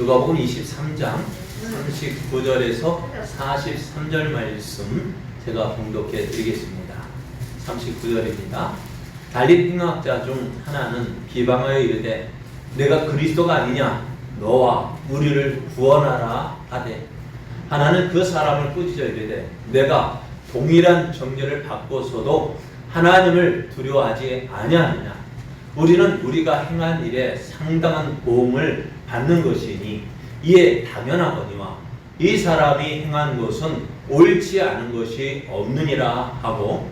누가복음 23장 39절에서 43절 말씀 제가 봉독해 드리겠습니다. 39절입니다. 달린 행악자 중 하나는 비방하여 이르되 내가 그리스도가 아니냐 너와 우리를 구원하라 하되 하나는 그 사람을 꾸짖어 이르되 내가 동일한 정죄를 받고서도 하나님을 두려워하지 아니하느냐 우리는 우리가 행한 일에 상당한 보응을 받는 것이니 이에 당연하거니와 이 사람이 행한 것은 옳지 않은 것이 없느니라 하고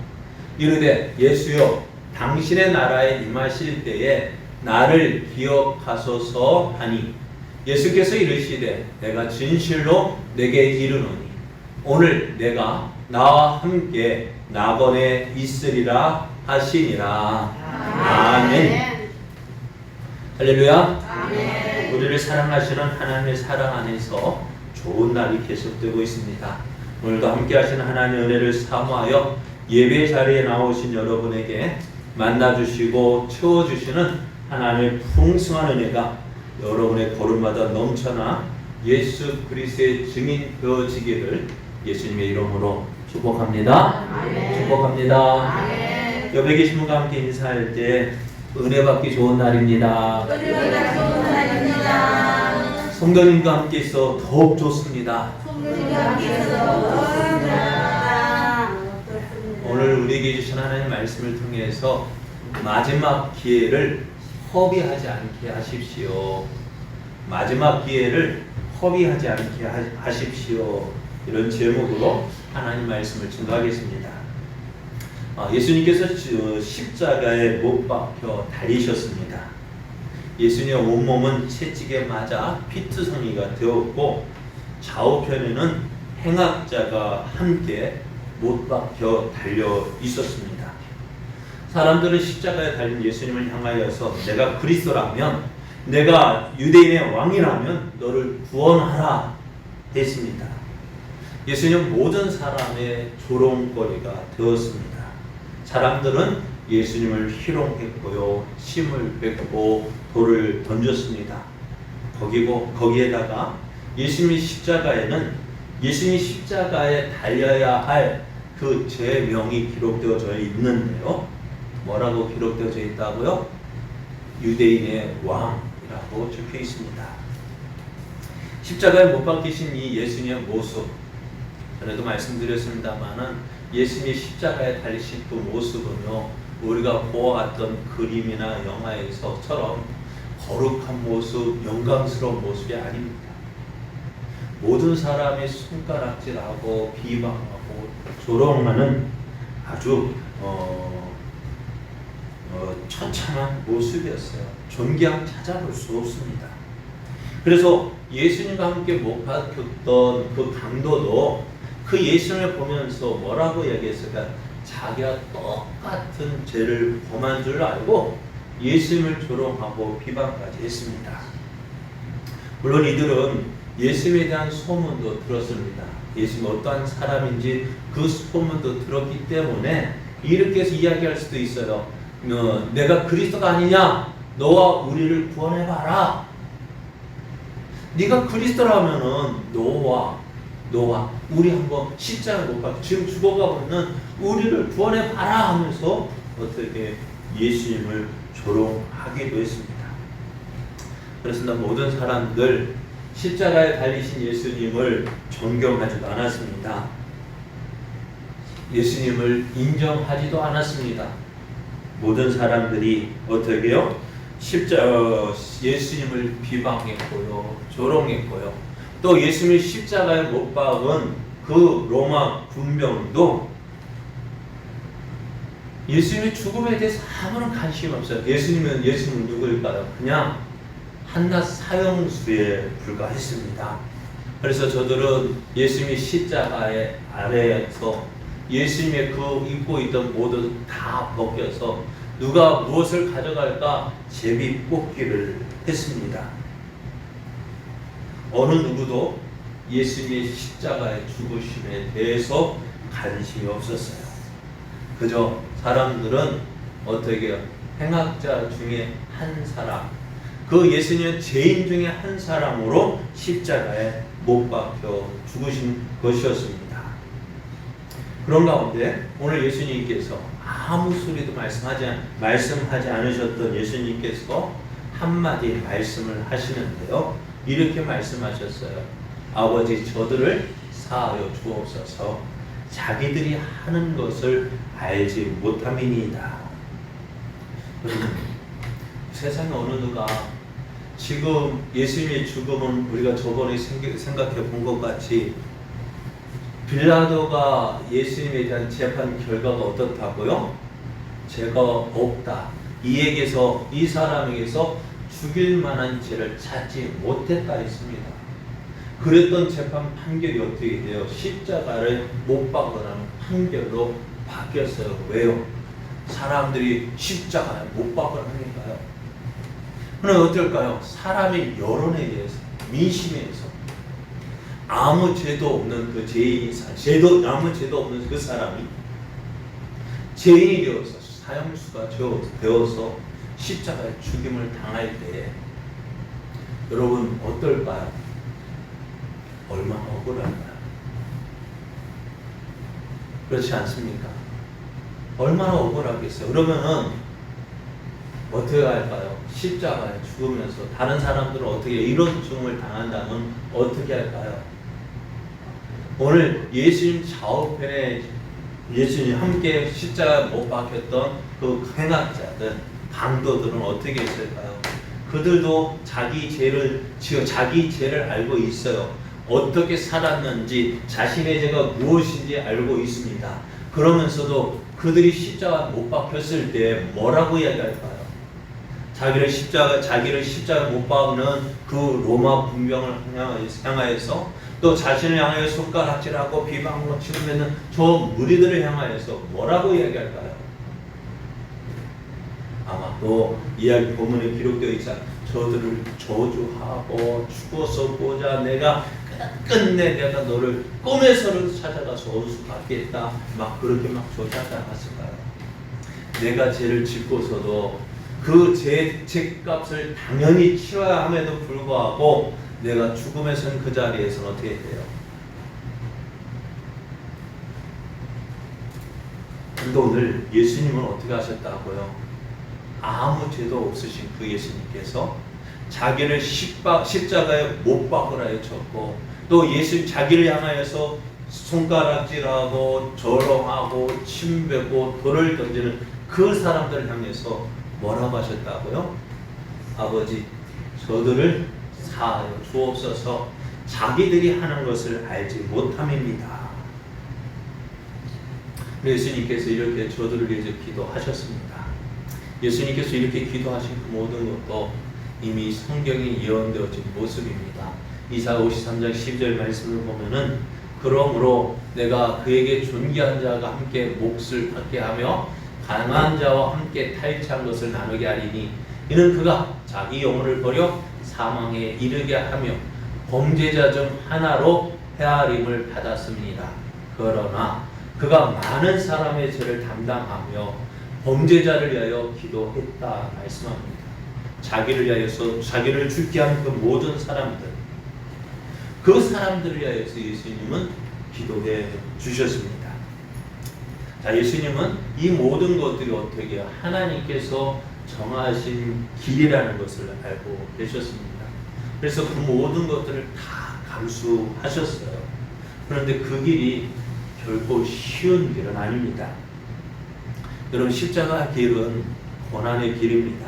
이르되 예수여 당신의 나라에 임하실 때에 나를 기억하소서 하니 예수께서 이르시되 내가 진실로 내게 이르노니 오늘 내가 나와 함께 낙원에 있으리라 하시니라. 아멘. 할렐루야. 아멘. 우리를 사랑하시는 하나님의 사랑 안에서 좋은 날이 계속되고 있습니다. 오늘도 함께 하시는 하나님의 은혜를 사모하여 예배 자리에 나오신 여러분에게 만나주시고 채워주시는 하나님의 풍성한 은혜가 여러분의 걸음마다 넘쳐나 예수 그리스도의 증인 되어지기를 예수님의 이름으로 축복합니다. 아멘. 축복합니다. 아멘. 옆에 계신 분과 함께 인사할 때 은혜 받기 좋은 날입니다. 은혜가 좋은 날입니다. 성도님과 함께 있어 더욱 좋습니다. 성도님과 함께 있어서 좋습니다. 오늘 우리에게 주신 하나님의 말씀을 통해서 마지막 기회를 허비하지 않게 하십시오. 마지막 기회를 허비하지 않게 하십시오. 이런 제목으로 하나님 말씀을 증거하겠습니다. 예수님께서 십자가에 못 박혀 달리셨습니다. 예수님의 온몸은 채찍에 맞아 피투성이가 되었고 좌우편에는 행악자가 함께 못 박혀 달려 있었습니다. 사람들은 십자가에 달린 예수님을 향하여서 내가 그리스도라면 내가 유대인의 왕이라면 너를 구원하라 했습니다. 예수님은 모든 사람의 조롱거리가 되었습니다. 사람들은 예수님을 희롱했고요, 침을 뱉고 돌을 던졌습니다. 거기에다가 예수님의 십자가에는 예수님이 십자가에 달려야 할 그 죄명이 기록되어져 있는데요. 뭐라고 기록되어져 있다고요? 유대인의 왕이라고 적혀 있습니다. 십자가에 못 박히신 이 예수님의 모습, 전에도 말씀드렸습니다만은 예수님이 십자가에 달리신 그 모습은요, 우리가 보아왔던 그림이나 영화에서처럼 거룩한 모습, 영광스러운 모습이 아닙니다. 모든 사람이 손가락질하고 비방하고 조롱하는 아주 처참한 모습이었어요. 존귀함 찾아볼 수 없습니다. 그래서 예수님과 함께 못 박혔던 그 강도도 그 예수님을 보면서 뭐라고 얘기했을까? 자기가 똑같은 죄를 범한 줄 알고 예수님을 조롱하고 비방까지 했습니다. 물론 이들은 예수님에 대한 소문도 들었습니다. 예수님이 어떠한 사람인지 그 소문도 들었기 때문에 이렇게 해서 이야기할 수도 있어요. 내가 그리스도가 아니냐? 너와 우리를 구원해봐라. 네가 그리스도라면은 너와 우리 한번 십자가에 못 박혀 지금 죽어가고 있는 우리를 구원해봐라 하면서 어떻게 예수님을 조롱하기도 했습니다. 그래서 모든 사람들 십자가에 달리신 예수님을 존경하지도 않았습니다. 예수님을 인정하지도 않았습니다. 모든 사람들이 어떻게 해요? 예수님을 비방했고요, 조롱했고요. 또 예수님이 십자가에 못 박은 그 로마 군병도 예수님의 죽음에 대해서 아무런 관심이 없어요. 예수님은 누구일까요? 그냥 한낱 사형수에 불과했습니다. 그래서 저들은 예수님이 십자가의 아래에서 예수님의 그 입고 있던 모든 다 벗겨서 누가 무엇을 가져갈까 제비 뽑기를 했습니다. 어느 누구도 예수님의 십자가의 죽으심에 대해서 관심이 없었어요. 그저 사람들은 어떻게 행악자 중에 한 사람, 그 예수님은 죄인 중에 한 사람으로 십자가에 못 박혀 죽으신 것이었습니다. 그런 가운데 오늘 예수님께서 아무 소리도 말씀하지 않으셨던 예수님께서 한마디 말씀을 하시는데요. 이렇게 말씀하셨어요. 아버지, 저들을 사하여 주옵소서. 자기들이 하는 것을 알지 못함이니이다. 세상에 어느 누가 지금 예수님의 죽음은 우리가 저번에 생각해 본 것 같이 빌라도가 예수님에 대한 재판 결과가 어떻다고요? 죄가 없다. 이 사람에게서 죽일 만한 죄를 찾지 못했다 했습니다. 그랬던 재판 판결이 어떻게 돼요? 십자가를 못 박으라는 판결로 바뀌었어요. 왜요? 사람들이 십자가에 못 박으라니까요. 그럼 어떨까요? 사람의 여론에 의해서, 민심에 의해서 아무 죄도 없는 그 죄인이 아무 죄도 없는 그 사람이 죄인이 되어서 사형수가 되어서 십자가에 죽임을 당할 때에 여러분 어떨까요? 얼마나 억울할까요? 그렇지 않습니까? 얼마나 억울하겠어요? 그러면은 어떻게 할까요? 십자가에 죽으면서 다른 사람들은 어떻게 이런 죽음을 당한다면 어떻게 할까요? 오늘 예수님 좌우편에 예수님 함께 십자가에 못 박혔던 그 행악자들, 강도들은 어떻게 했을까요? 그들도 자기 죄를 알고 있어요. 어떻게 살았는지, 자신의 죄가 무엇인지 알고 있습니다. 그러면서도 그들이 십자가에 못 박혔을 때 뭐라고 이야기할까요? 자기를 십자가에 못 박는 그 로마 군병을 향하여서 또 자신을 향하여 손가락질하고 비방으로 치르면 저 무리들을 향하여서 뭐라고 이야기할까요? 아마 또 이야기 본문에 기록되어 있자 저들을 저주하고 죽어서 보자 내가 끝내 내가 너를 꿈에서라도 찾아가서 원수 갚겠다 막 그렇게 막 조작하지 않았을까요? 내가 죄를 짓고서도 그 죄값을 당연히 치러야 함에도 불구하고 내가 죽음에 선 그 자리에서는 어떻게 돼요? 그런데 오늘 예수님은 어떻게 하셨다고요? 아무 죄도 없으신 그 예수님께서 자기를 십자가에 못 박으라 해쳤고 또 자기를 향하여서 손가락질하고 조롱하고 침뱉고 돌을 던지는 그 사람들을 향해서 뭐라고 하셨다고요? 아버지, 저들을 사하여 주옵소서. 자기들이 하는 것을 알지 못함입니다. 예수님께서 이렇게 저들을 위해서 기도하셨습니다. 예수님께서 이렇게 기도하신 그 모든 것도 이미 성경에 예언되어진 모습입니다. 이사야 53장 10절 말씀을 보면은 그러므로 내가 그에게 존귀한 자가 함께 몫을 받게 하며 강한 자와 함께 탈취한 것을 나누게 하리니 이는 그가 자기 영혼을 버려 사망에 이르게 하며 범죄자 중 하나로 헤아림을 받았습니다. 그러나 그가 많은 사람의 죄를 담당하며 범죄자를 위하여 기도했다 말씀합니다. 자기를 위하여서 자기를 죽게 한 그 모든 사람들, 그 사람들을 위하여서 예수님은 기도해 주셨습니다. 자, 예수님은 이 모든 것들이 어떻게 해요? 하나님께서 정하신 길이라는 것을 알고 계셨습니다. 그래서 그 모든 것들을 다 감수하셨어요. 그런데 그 길이 결코 쉬운 길은 아닙니다. 여러분, 십자가 길은 고난의 길입니다.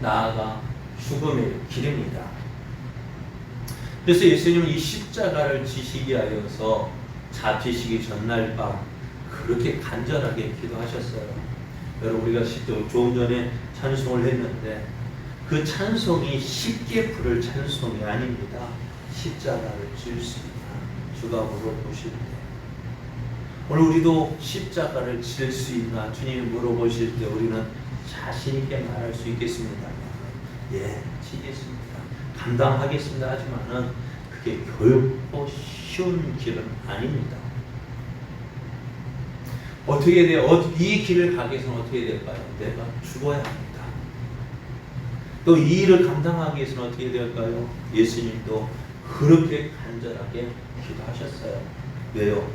나아가 죽음의 길입니다. 그래서 예수님은 이 십자가를 지시기 하여서 잡히시기 전날 밤 그렇게 간절하게 기도하셨어요. 여러분, 우리가 조금 전에 찬송을 했는데 그 찬송이 쉽게 부를 찬송이 아닙니다. 십자가를 질 수 있나 주가 물어보실 때 오늘 우리도 십자가를 질 수 있나 주님이 물어보실 때 우리는 자신 있게 말할 수 있겠습니다. 예, 지겠습니다. 감당하겠습니다. 하지만은 그게 결코 쉬운 길은 아닙니다. 어떻게 돼요? 이 길을 가기 위해서는 어떻게 될까요? 내가 죽어야 합니다. 또 이 일을 감당하기 위해서는 어떻게 될까요? 예수님도 그렇게 간절하게 기도하셨어요. 왜요?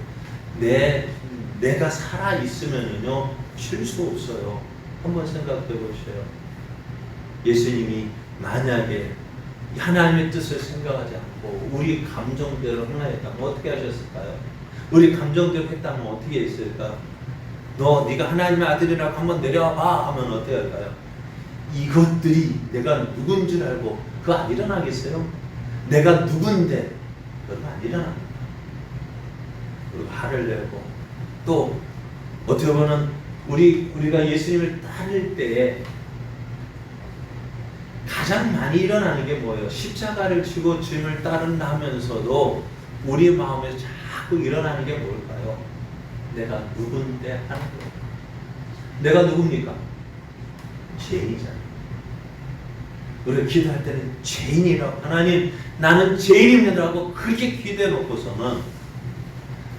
내가 살아 있으면은요 쉴 수 없어요. 한번 생각해 보세요. 예수님이 만약에 하나님의 뜻을 생각하지 않고 우리 감정대로 행하였다면 어떻게 하셨을까요? 우리 감정대로 했다면 어떻게 했을까? 네가 하나님의 아들이라고 한번 내려와봐 하면 어떻게 할까요? 이것들이 내가 누군 줄 알고 그거 안 일어나겠어요? 내가 누군데 그건 안 일어납니다. 그리고 화를 내고 또 어떻게 보면 우리가 예수님을 따를 때에 가장 많이 일어나는 게 뭐예요? 십자가를 지고 주님을 따른다 하면서도 우리 마음에 자꾸 일어나는 게 뭘까요? 내가 누군데 하는 거예요. 내가 누굽니까? 죄인이잖아요. 우리가 기도할 때는 죄인이라고 하나님 나는 죄인입니다라고 그렇게 기도해 놓고서는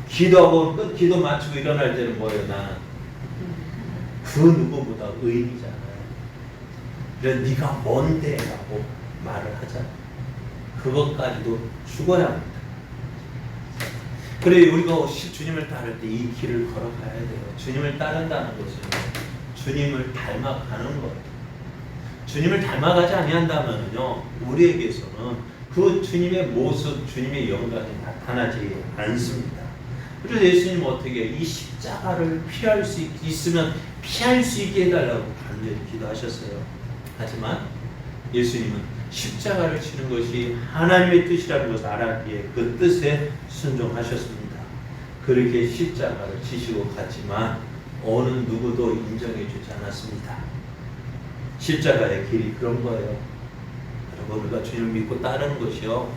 기도하고 끝 기도 마치고 일어날 때는 뭐예요? 나는 그 누구보다 의인이잖아요. 그래 네가 뭔데? 라고 말을 하잖아요. 그것까지도 죽어야 합니다. 그래 우리가 주님을 따를 때 이 길을 걸어가야 돼요. 주님을 따른다는 것은 주님을 닮아가는 거예요. 주님을 닮아가지 아니한다면요 우리에게서는 그 주님의 모습, 주님의 영광이 나타나지 않습니다. 그래서 예수님은 어떻게 이 십자가를 피할 수 있으면 피할 수 있게 해달라고 간절히 기도하셨어요. 하지만 예수님은 십자가를 치는 것이 하나님의 뜻이라는 것을 알았기에 그 뜻에 순종하셨습니다. 그렇게 십자가를 지시고 갔지만 어느 누구도 인정해 주지 않았습니다. 십자가의 길이 그런 거예요. 여러분 우리가 주님을 믿고 따르는 것이요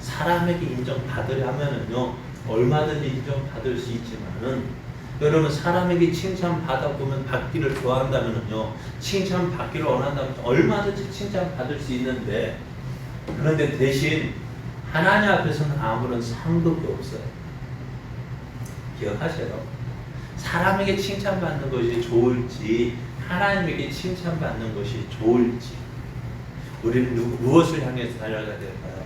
사람에게 인정받으려 하면은요 얼마든지 인정받을 수 있지만은 여러분 사람에게 칭찬받아보면 받기를 좋아한다면은요 칭찬받기를 원한다면 얼마든지 칭찬받을 수 있는데 그런데 대신 하나님 앞에서는 아무런 상급이 없어요. 기억하세요. 사람에게 칭찬받는 것이 좋을지 하나님에게 칭찬받는 것이 좋을지 우리는 무엇을 향해서 달려가야 될까요?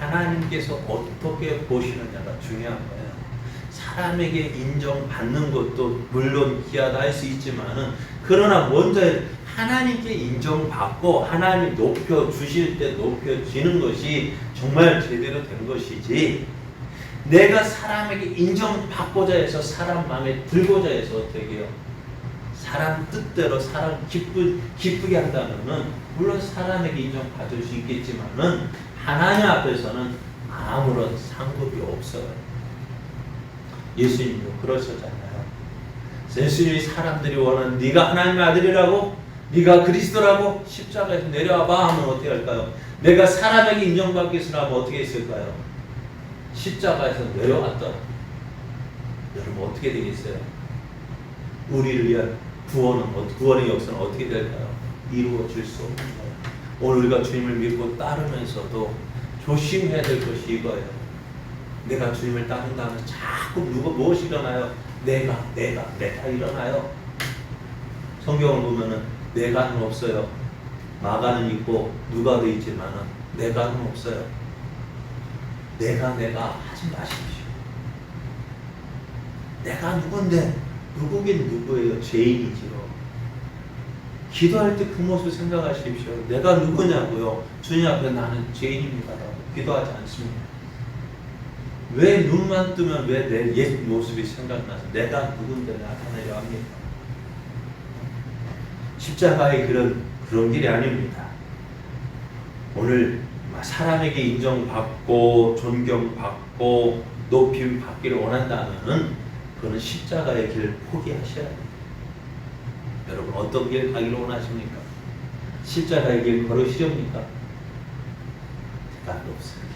하나님께서 어떻게 보시느냐가 중요한 거예요. 사람에게 인정받는 것도 물론 귀하다 할 수 있지만은 그러나 먼저 하나님께 인정받고 하나님이 높여주실 때 높여지는 것이 정말 제대로 된 것이지 내가 사람에게 인정받고자 해서 사람 마음에 들고자 해서 어떻게 해요? 사람 뜻대로 사람 기쁘게 한다면은 물론 사람에게 인정받을 수 있겠지만은 하나님 앞에서는 아무런 상급이 없어요. 예수님도 그러셨잖아요. 예수님이 사람들이 원하는 네가 하나님의 아들이라고? 네가 그리스도라고? 십자가에서 내려와봐 하면 어떻게 할까요? 내가 사람에게 인정받기 위해서라면 어떻게 했을까요? 십자가에서 내려왔더라. 여러분 어떻게 되겠어요? 우리를 위한 구원의 역사는 어떻게 될까요? 이루어질 수 없는 거예요. 오늘 우리가 주님을 믿고 따르면서도 조심해야 될 것이 이거예요. 내가 주님을 따른다면 자꾸 무엇이 일어나요? 내가 일어나요. 성경을 보면은 내가는 없어요. 마가는 있고 누가도 있지만은 내가는 없어요. 내가 하지 마십시오. 내가 누군데? 누구긴 누구예요? 죄인이지요. 기도할 때 그 모습 생각하십시오. 내가 누구냐고요? 주님 앞에 나는 죄인입니다라고 기도하지 않습니다. 왜 눈만 뜨면 왜 내 옛 모습이 생각나서 내가 누군데 나타내려 합니까? 십자가의 그런 길이 아닙니다. 오늘 사람에게 인정받고 존경받고 높임 받기를 원한다면은 그거는 십자가의 길을 포기하셔야 돼요. 여러분 어떤 길 가기를 원하십니까? 십자가의 길 걸으시렵니까? 대답도 없습니다.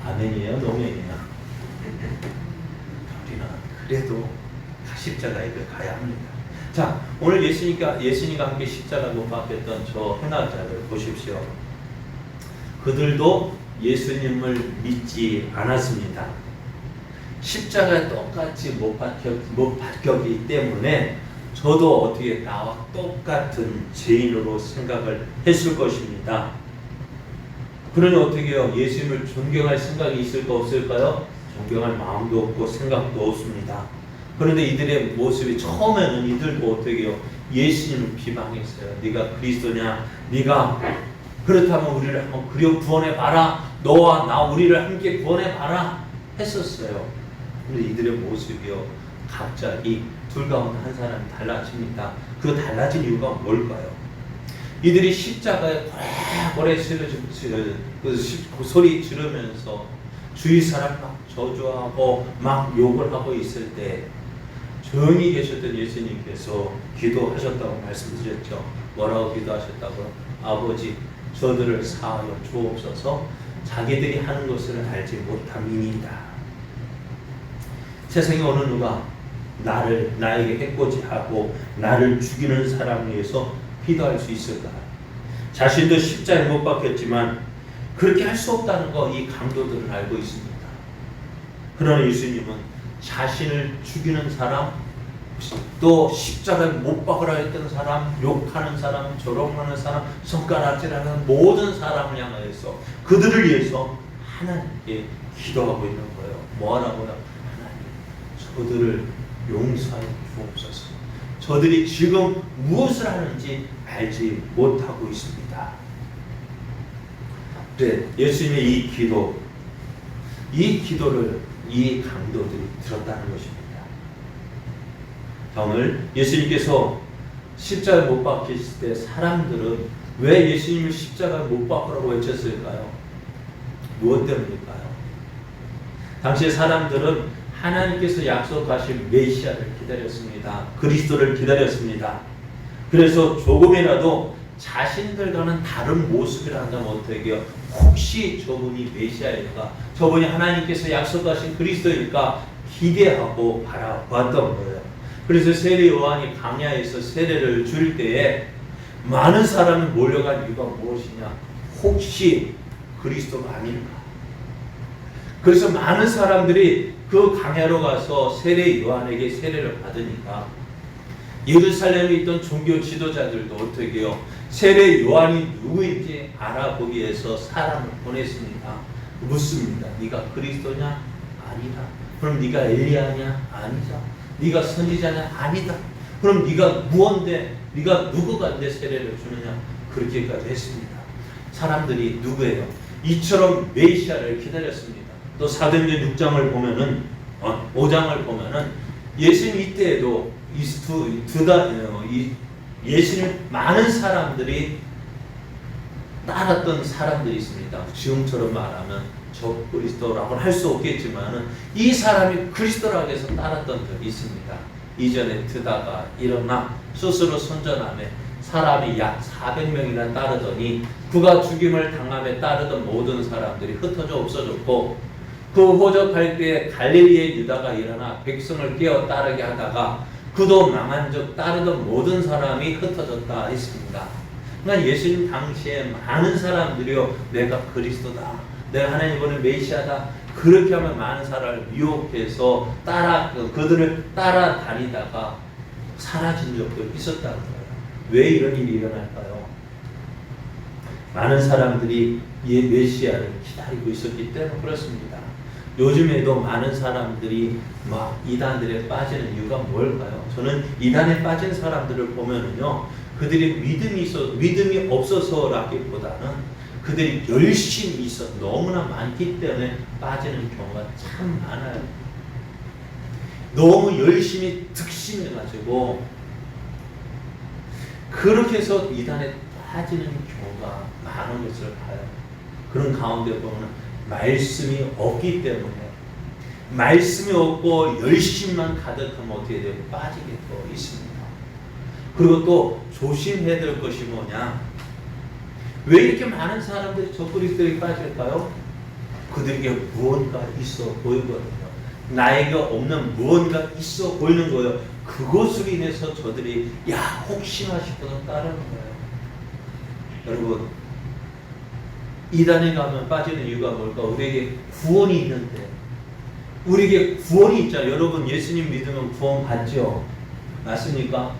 아멘이에요? 노멘이에요? 우리는 그래도 십자가의 길 가야 합니다. 자, 오늘 예수님과 함께 십자가 못 박혔던 저 행악자들 보십시오. 그들도 예수님을 믿지 않았습니다. 십자가에 똑같이 못 박혔기 때문에 저도 어떻게 나와 똑같은 죄인으로 생각을 했을 것입니다. 그러니 어떻게 해요? 예수님을 존경할 생각이 있을까 없을까요? 존경할 마음도 없고 생각도 없습니다. 그런데 이들의 모습이 처음에는 이들도 어떻게 해요? 예수님을 비방했어요. 네가 그리스도냐? 네가 그렇다면 우리를 한번 구원해 봐라. 너와 나 우리를 함께 구원해 봐라 했었어요. 그런데 이들의 모습이요, 갑자기 둘 가운데 한 사람이 달라집니다. 그 달라진 이유가 뭘까요? 이들이 십자가에 고래고래 그 소리 지르면서 주위 사람 막 저주하고 막 욕을 하고 있을 때 조용히 계셨던 예수님께서 기도하셨다고 말씀드렸죠. 뭐라고 기도하셨다고요? 아버지, 저들을 사하여 주옵소서. 자기들이 하는 것을 알지 못함이니이다. 세상에 어느 누가 나에게 해코지하고 나를 죽이는 사람을 위해서 기도할 수 있을까? 자신도 십자가에 못 박혔지만 그렇게 할 수 없다는 거 이 강도들은 알고 있습니다. 그러나 예수님은 자신을 죽이는 사람, 또 십자가에 못 박으라 했던 사람, 욕하는 사람, 조롱하는 사람, 손가락질하는 모든 사람을 향하여서 그들을 위해서 하나님께 기도하고 있는 거예요. 뭐하라고요? 하나님, 저들을 용서하여 주옵소서. 저들이 지금 무엇을 하는지 알지 못하고 있습니다. 그래, 예수님의 이 기도를 이 강도들이 들었다는 것입니다. 오늘 예수님께서 십자가에 못 박히실 때 사람들은 왜 예수님을 십자가에 못 박으라고 외쳤을까요? 무엇 때문일까요? 당시의 사람들은 하나님께서 약속하신 메시아를 기다렸습니다. 그리스도를 기다렸습니다. 그래서 조금이라도 자신들과는 다른 모습을 한다면 어떻게 해요? 혹시 저분이 메시아일까? 저분이 하나님께서 약속하신 그리스도일까? 기대하고 바라봤던 거예요. 그래서 세례 요한이 광야에서 세례를 줄 때에 많은 사람이 몰려간 이유가 무엇이냐? 혹시 그리스도가 아닐까? 그래서 많은 사람들이 그 광야로 가서 세례 요한에게 세례를 받으니까 예루살렘에 있던 종교 지도자들도 어떻게 해요? 세례 요한이 누구인지 알아보기 위해서 사람을 보냈습니다. 묻습니다. 네가 그리스도냐? 아니다. 그럼 네가 엘리야냐? 아니다. 네가 선지자냐? 아니다. 그럼 네가 무언데? 네가 누구간데 세례를 주느냐? 그렇게까지 했습니다. 사람들이 누구예요? 이처럼 메시아를 기다렸습니다. 또 사도행전 6장을 보면은 5장을 보면은 예수님 이때에도 예수님 많은 사람들이 따랐던 사람들이 있습니다. 지금처럼 말하면 저 그리스도라고는 할 수 없겠지만은 이 사람이 그리스도라고 해서 따랐던 적이 있습니다. 이전에 드다가 일어나 스스로 선전하며 사람이 약 400명이나 따르더니 그가 죽임을 당함에 따르던 모든 사람들이 흩어져 없어졌고 그 호적할 때에 갈릴리의 유다가 일어나 백성을 깨어 따르게 하다가 그도 망한 적 따르던 모든 사람이 흩어졌다 했습니다. 그러니까 예수님 당시에 많은 사람들이요, 내가 그리스도다, 내가 하나님 보낸 메시아다, 그렇게 하면 많은 사람을 미혹해서 그들을 따라다니다가 사라진 적도 있었다는 거예요. 왜 이런 일이 일어날까요? 많은 사람들이 이 메시아를 기다리고 있었기 때문에 그렇습니다. 요즘에도 많은 사람들이 막 이단들에 빠지는 이유가 뭘까요? 저는 이단에 빠진 사람들을 보면은요, 그들이 믿음이 없어서라기보다는 그들이 열심히 있어 너무나 많기 때문에 빠지는 경우가 참 많아요. 너무 열심히 득심해가지고 그렇게 해서 이단에 빠지는 경우가 많은 것을 봐요. 그런 가운데 보면 말씀이 없기 때문에, 말씀이 없고 열심만 가득하면 어떻게 돼요? 빠지게 또 있습니다. 그리고 또 조심해야 될 것이 뭐냐? 왜 이렇게 많은 사람들이 저 그리스도에 빠질까요? 그들에게 무언가 있어 보이거든요. 나에게 없는 무언가 있어 보이는 거예요. 그것으로 인해서 저들이 혹시나 싶어서 따르는 거예요. 여러분, 이단에 가면 빠지는 이유가 뭘까? 우리에게 구원이 있는데, 우리에게 구원이 있잖아요. 여러분 예수님 믿으면 구원 받죠? 맞습니까?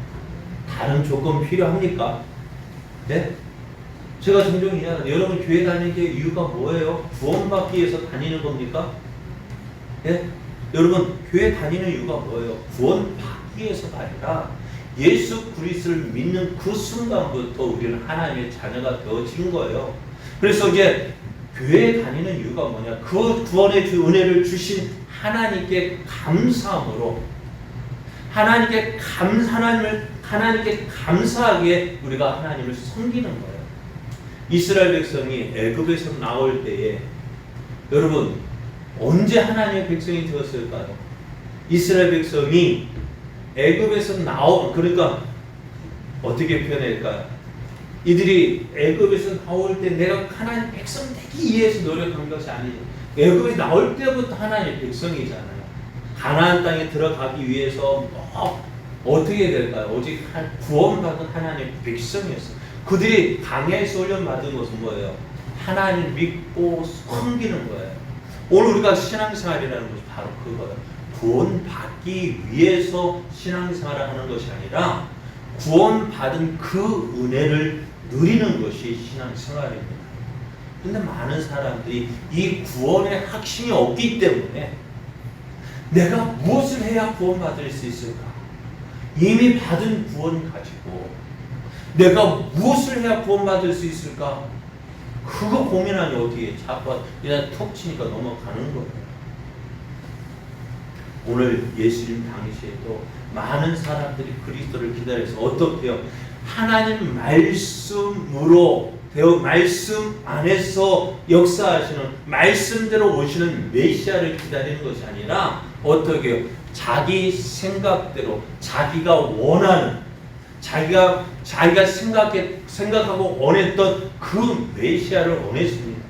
다른 조건 필요합니까? 네? 제가 종종 이야기하는 여러분 교회 다니는 게 이유가 뭐예요? 구원받기 위해서 다니는 겁니까? 예? 여러분 교회 다니는 이유가 뭐예요? 구원받기 위해서가 아니라 예수 그리스도를 믿는 그 순간부터 우리는 하나님의 자녀가 되어진 거예요. 그래서 이제 교회에 다니는 이유가 뭐냐? 그 구원의 은혜를 주신 하나님께 감사함으로 하나님께 감사하게 우리가 하나님을 섬기는 거예요. 이스라엘 백성이 애굽에서 나올 때에 여러분 언제 하나님의 백성이 되었을까요? 이스라엘 백성이 애굽에서 그러니까 어떻게 표현할까요? 이들이 애굽에서 나올 때 내가 하나님 백성 되기 위해서 노력한 것이 아니죠. 애굽에 나올 때부터 하나님의 백성이잖아요. 가나안 땅에 들어가기 위해서 어떻게 될까요? 오직 구원받은 하나님의 백성이었어요. 그들이 강야에서 훈련받은 것은 뭐예요? 하나님 믿고 섬기는 거예요. 오늘 우리가 신앙생활이라는 것이 바로 그거예요. 구원받기 위해서 신앙생활을 하는 것이 아니라 구원받은 그 은혜를 누리는 것이 신앙생활입니다. 근데 많은 사람들이 이 구원의 확신이 없기 때문에 내가 무엇을 해야 구원받을 수 있을까? 이미 받은 구원 가지고 내가 무엇을 해야 구원받을 수 있을까? 그거 고민하니 어떻게 자꾸 그냥 톡 치니까 넘어가는 거예요. 오늘 예수님 당시에도 많은 사람들이 그리스도를 기다려서 어떻게 해요? 하나님 말씀으로 말씀 안에서 역사하시는 말씀대로 오시는 메시아를 기다리는 것이 아니라 어떻게 해요? 자기 생각대로 자기가 원하는 자기가 생각하고 원했던 그 메시아를 원했습니다.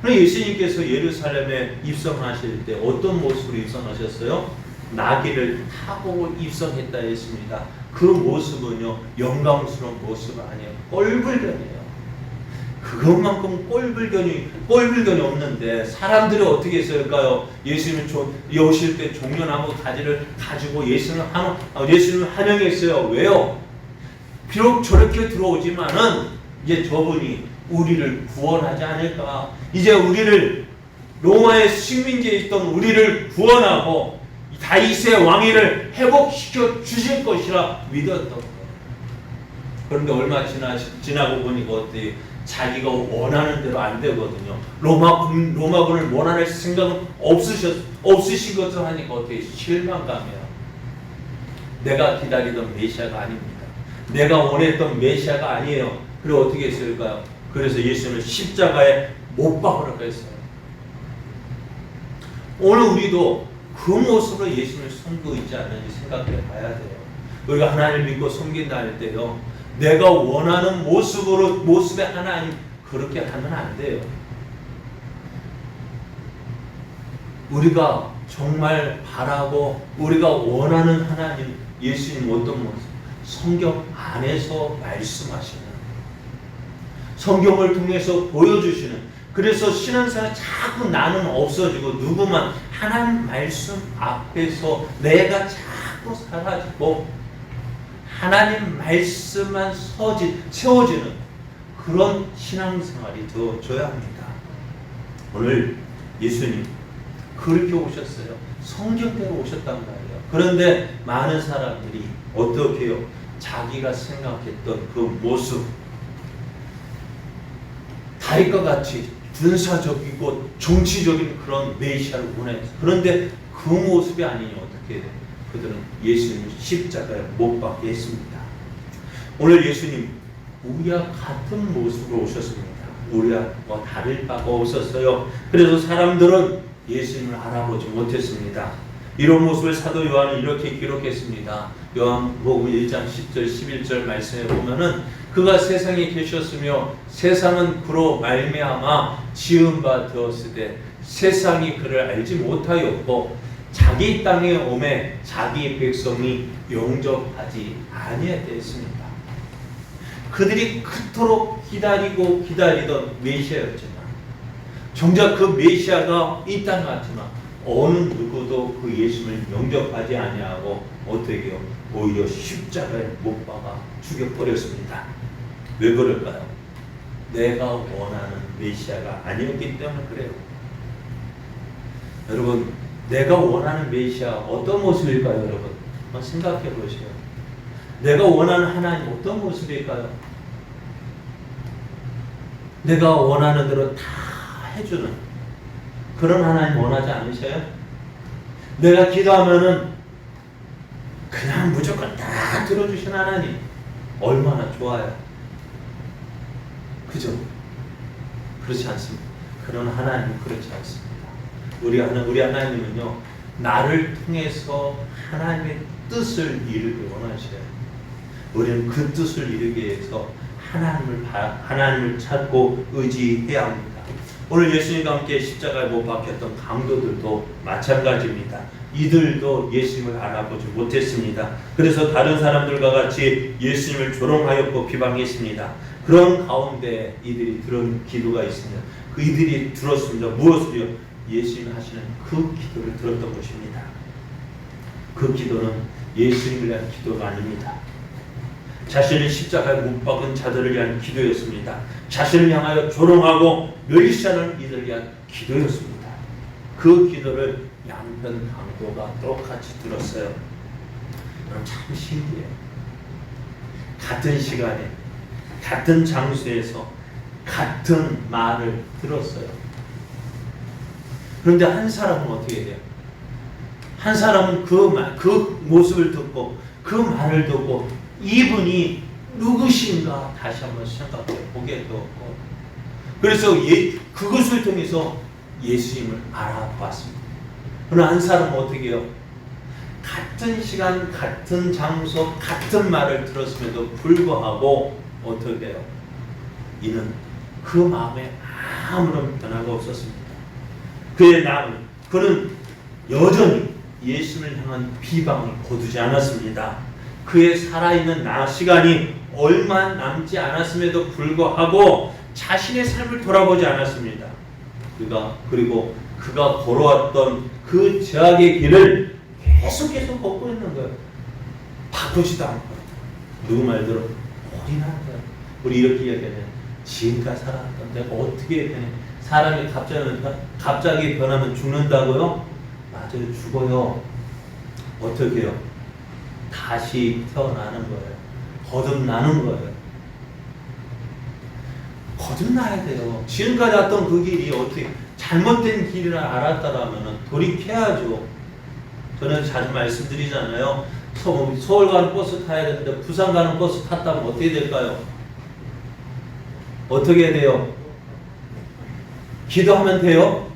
그럼 예수님께서 예루살렘에 입성하실 때 어떤 모습으로 입성하셨어요? 나귀를 타고 입성했다 했습니다. 그 모습은요 영광스러운 모습 아니에요. 꼴불견이에요. 그것만큼 꼴불견이 없는데 사람들이 어떻게 했을까요? 예수님 오실 때 종려나무 가지를 가지고 예수님을 환영했어요. 왜요? 비록 저렇게 들어오지만은 이제 저분이 우리를 구원하지 않을까? 이제 우리를 로마의 식민지에 있던 우리를 구원하고 다윗의 왕위를 회복시켜 주실 것이라 믿었던 거예요. 그런데 얼마 지나고 보니까 어때요? 자기가 원하는 대로 안 되거든요. 로마군을 원할 생각은 없으신 것을 하니까 어떻게 실망감이에요. 내가 기다리던 메시아가 아닙니다. 내가 원했던 메시아가 아니에요. 그리고 어떻게 했을까요? 그래서 예수님을 십자가에 못 박으라고 했어요. 오늘 우리도 그 모습으로 예수님을 섬기고 있지 않는지 생각해 봐야 돼요. 우리가 하나님을 믿고 섬긴다 할 때요. 내가 원하는 모습의 하나님 그렇게 하면 안 돼요. 우리가 정말 바라고 우리가 원하는 하나님 예수님 어떤 모습? 성경 안에서 말씀하시는 성경을 통해서 보여주시는 그래서 신앙생활 자꾸 나는 없어지고 누구만 하나님 말씀 앞에서 내가 자꾸 사라지고 하나님 말씀만 세워지는 그런 신앙생활이 되어줘야 합니다. 오늘 예수님 그렇게 오셨어요. 성경대로 오셨단 말이에요. 그런데 많은 사람들이 어떻게 해요? 자기가 생각했던 그 모습 다윗과 같이 군사적이고 정치적인 그런 메시아를 원해요. 그런데 그 모습이 아니니 어떻게 해요? 그들은 예수님을 십자가에 못 박게 했습니다. 오늘 예수님 우리와 같은 모습으로 오셨습니다. 우리와 다를 바가 없었어요. 그래서 사람들은 예수님을 알아보지 못했습니다. 이런 모습을 사도 요한은 이렇게 기록했습니다. 요한복음 1장 10절 11절 말씀에 보면은 그가 세상에 계셨으며 세상은 그로 말미암아 지은 바 되었으되 세상이 그를 알지 못하였고 자기 땅에 오매 자기 백성이 영접하지 아니하였습니다. 그들이 그토록 기다리던 메시아였지만 정작 그 메시아가 이 땅에 왔지만 어느 누구도 그 예수님을 영접하지 아니하고 어떻게 해요? 오히려 십자가에 못 박아 죽여버렸습니다. 왜 그럴까요? 내가 원하는 메시아가 아니었기 때문에 그래요. 여러분, 내가 원하는 메시아 어떤 모습일까요, 여러분? 한번 생각해 보세요. 내가 원하는 하나님 어떤 모습일까요? 내가 원하는 대로 다 해주는 그런 하나님 원하지 않으셔요? 내가 기도하면은 그냥 무조건 다 들어주신 하나님 얼마나 좋아요. 그죠? 그렇지 않습니다. 그런 하나님은 그렇지 않습니다. 우리 하나님은요, 나를 통해서 하나님의 뜻을 이루기 원하셔요. 우리는 그 뜻을 이루기 위해서 하나님을 찾고 의지해야 합니다. 오늘 예수님과 함께 십자가에 못 박혔던 강도들도 마찬가지입니다. 이들도 예수님을 알아보지 못했습니다. 그래서 다른 사람들과 같이 예수님을 조롱하였고 비방했습니다. 그런 가운데 이들이 들은 기도가 있습니다. 그 이들이 들었습니다. 무엇을요? 예수님 하시는 그 기도를 들었던 것입니다. 그 기도는 예수님을 위한 기도가 아닙니다. 자신을 십자가에 못 박은 자들을 위한 기도였습니다. 자신을 향하여 조롱하고 멸시하는 이들을 위한 기도였습니다. 그 기도를 양편 강도가 똑같이 들었어요. 여러분 참 신기해요. 같은 시간에 같은 장소에서 같은 말을 들었어요. 그런데 한 사람은 어떻게 돼요? 한 사람은 그 모습을 듣고 그 말을 듣고 이분이 누구신가 다시 한번 생각해 보게 되었고, 그래서 그것을 통해서 예수님을 알아봤습니다. 그러나 한 사람은 어떻게 해요? 같은 시간, 같은 장소, 같은 말을 들었음에도 불구하고 어떻게 해요? 이는 그 마음에 아무런 변화가 없었습니다. 그는 여전히 예수님을 향한 비방을 거두지 않았습니다. 그의 살아있는 시간이 얼마 남지 않았음에도 불구하고 자신의 삶을 돌아보지 않았습니다. 그리고 그가 걸어왔던 그 죄악의 길을 계속 걷고 있는 거예요. 바꾸지도 않고. 누구 말대로 올인하는 거예요. 우리 이렇게 이야기하면 지금까지 살아왔던 내가 어떻게 되냐. 사람이 갑자기 변하면 죽는다고요? 맞아요. 죽어요. 어떻게 해요? 다시 태어나는 거예요. 거듭나는 거예요. 거듭나야 돼요. 지금까지 왔던 그 길이 어떻게 잘못된 길이라 알았다라면 돌이켜야죠. 저는 자주 말씀드리잖아요. 서울 가는 버스 타야 되는데 부산 가는 버스 탔다면 어떻게 될까요? 어떻게 돼요? 기도하면 돼요?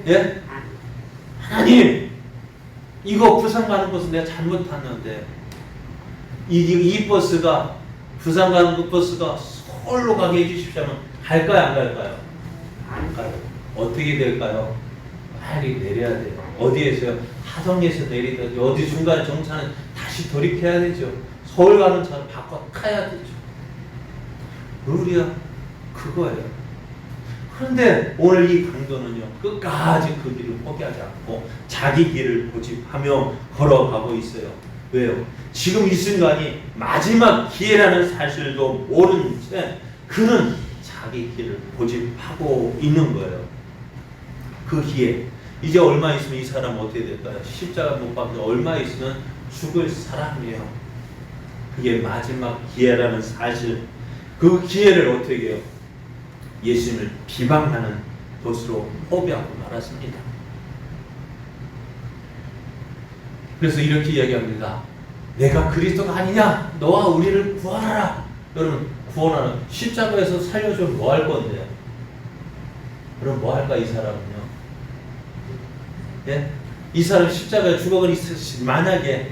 예? 하나님, 이거 부산 가는 버스 내가 잘못 탔는데 이 버스가 부산 가는 그 버스가 서울로 가게 해주십시오 하면 갈까요? 안 갈까요? 안 가요. 어떻게 될까요? 빨리 내려야 돼요. 어디에서요? 하동에서 내리든지 어디 중간에 정차는 다시 돌이켜야 되죠. 서울 가는 차는 바꿔 타야 되죠. 룰이야 그거예요. 그런데 오늘 이 강도는요, 끝까지 그 길을 포기하지 않고 자기 길을 고집하며 걸어가고 있어요. 왜요? 지금 이 순간이 마지막 기회라는 사실도 모른 채 그는 자기 길을 고집하고 있는 거예요. 그 기회. 이제 얼마 있으면 이 사람은 어떻게 될까요? 십자가 못 박혀 얼마 있으면 죽을 사람이에요. 그게 마지막 기회라는 사실. 그 기회를 어떻게 해요? 예수님을 비방하는 것으로 허비하고 말았습니다. 그래서 이렇게 이야기합니다. 내가 그리스도가 아니냐? 너와 우리를 구원하라. 여러분, 구원하는 십자가에서 살려주면 뭐 할 건데요? 그럼 뭐 할까 이 사람은요? 예? 이 사람 십자가에 죽어가는 만약에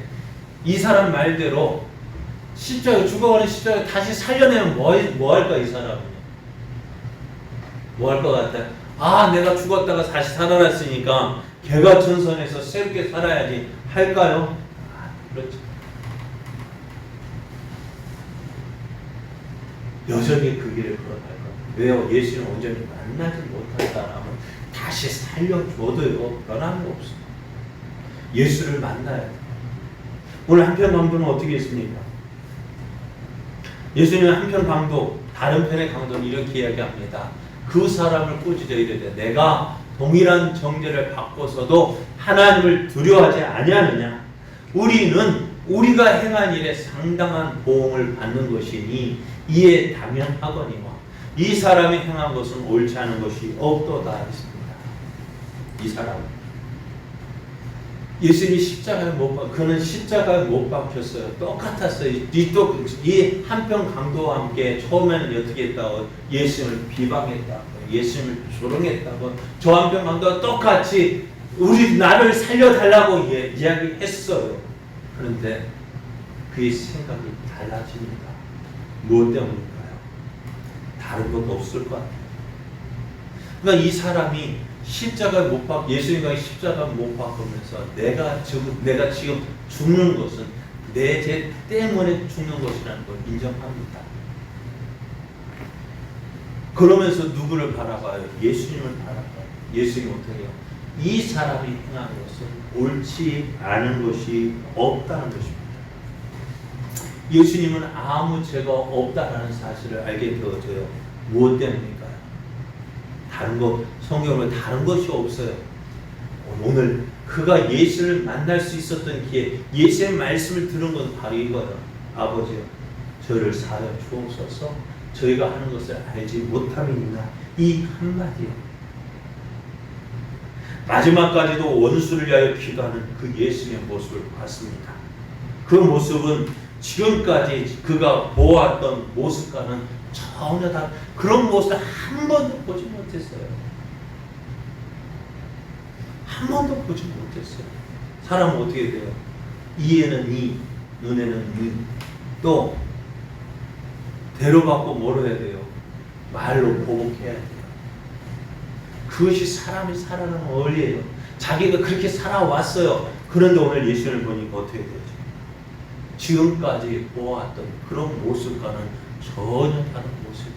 이 사람 말대로 십자가에 죽어가는 십자가에 다시 살려내면 뭐 할까 이 사람은요? 뭐 할 것 같아요? 아, 내가 죽었다가 다시 살아났으니까 개과천선해서 새롭게 살아야지 할까요? 아, 그렇죠. 여전히 그 길을 걸어갈 거예요. 왜요? 예수는 온전히 만나지 못한다라면 다시 살려줘도요 변함이 없어요. 예수를 만나야 돼요. 오늘 한편 강도는 어떻게 했습니까? 예수님은 한편 강도, 다른 편의 강도는 이렇게 이야기합니다. 그 사람을 꾸짖어 이르되 내가 동일한 정죄를 받고서도 하나님을 두려워하지 아니하느냐? 우리는 우리가 행한 일에 상당한 보응을 받는 것이니 이에 당연하거니와 이 사람이 행한 것은 옳지 않은 것이 없도다 했습니다. 이 사람 예수님이 십자가에 못 박, 그는 십자가에 못 박혔어요. 똑같았어요. 이 한편 강도와 함께 처음에는 어떻게 했다고 예수님을 비방했다고, 예수님을 조롱했다고, 저 한편 강도와 똑같이 나를 살려달라고 이야기했어요. 그런데 그의 생각이 달라집니다. 무엇 때문일까요? 다른 것도 없을 것 같아요. 그러니까 이 사람이 십자가에 못 박, 예수님과 십자가에 못 박으면서 내가 지금 죽는 것은 내 죄 때문에 죽는 것이라는 걸 인정합니다. 그러면서 누구를 바라봐요? 예수님을 바라봐요. 예수님 어떻게 해요? 이 사람이 행한 것은 옳지 않은 것이 없다는 것입니다. 예수님은 아무 죄가 없다라는 사실을 알게 되어져요. 무엇 때문일까요? 다른 것, 성경을 다른 것이 없어요. 오늘 그가 예수를 만날 수 있었던 기회, 예수의 말씀을 들은 건 바로 이거예요. 아버지요, 저를 사하여 주옵소서. 저희가 하는 것을 알지 못함이니나. 이 한마디요. 마지막까지도 원수를 위하여 기도하는 그 예수의 모습을 봤습니다. 그 모습은 지금까지 그가 보았던 모습과는 전혀 다른 그런 모습을 한 번도 보지 못했어요. 한 번도 보지 못했어요. 사람은 어떻게 돼요? 이에는 이, 눈에는 눈. 또 대로받고 뭐로 해야 돼요? 말로 보복해야 돼요. 그것이 사람이 살아가는 원리예요. 자기가 그렇게 살아왔어요. 그런데 오늘 예수를 보니까 어떻게 되죠? 지금까지 보았던 그런 모습과는 전혀 다른 모습이에요.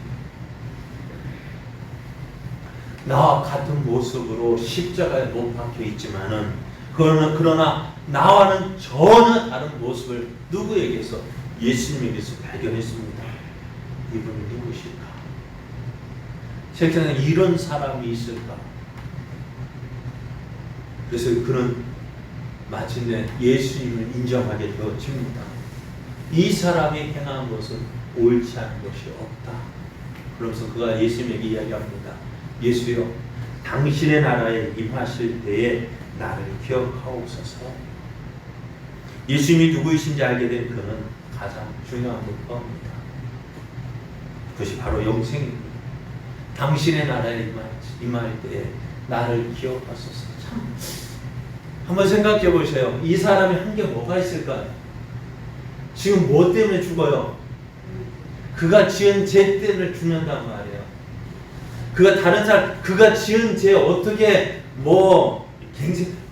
나와 같은 모습으로 십자가에 못 박혀 있지만은 그러나 나와는 전혀 다른 모습을 누구에게서? 예수님에게서 발견했습니다. 이분이 누구실까? 세상에 이런 사람이 있을까? 그래서 그는 마침내 예수님을 인정하게 되어집니다. 이 사람이 행한 것은 옳지 않은 것이 없다. 그러면서 그가 예수님에게 이야기합니다. 예수여, 당신의 나라에 임하실 때에 나를 기억하옵소서. 예수님이 누구이신지 알게 된 그는 가장 중요한 것입니다. 그것이 바로 영생입니다. 당신의 나라에 임할 때에 나를 기억하소서. 참, 한번 생각해 보세요. 이 사람이 한 게 뭐가 있을까요? 지금 뭐 때문에 죽어요? 그가 지은 죄 때문에 죽는단 말이에요. 그가 지은 죄 어떻게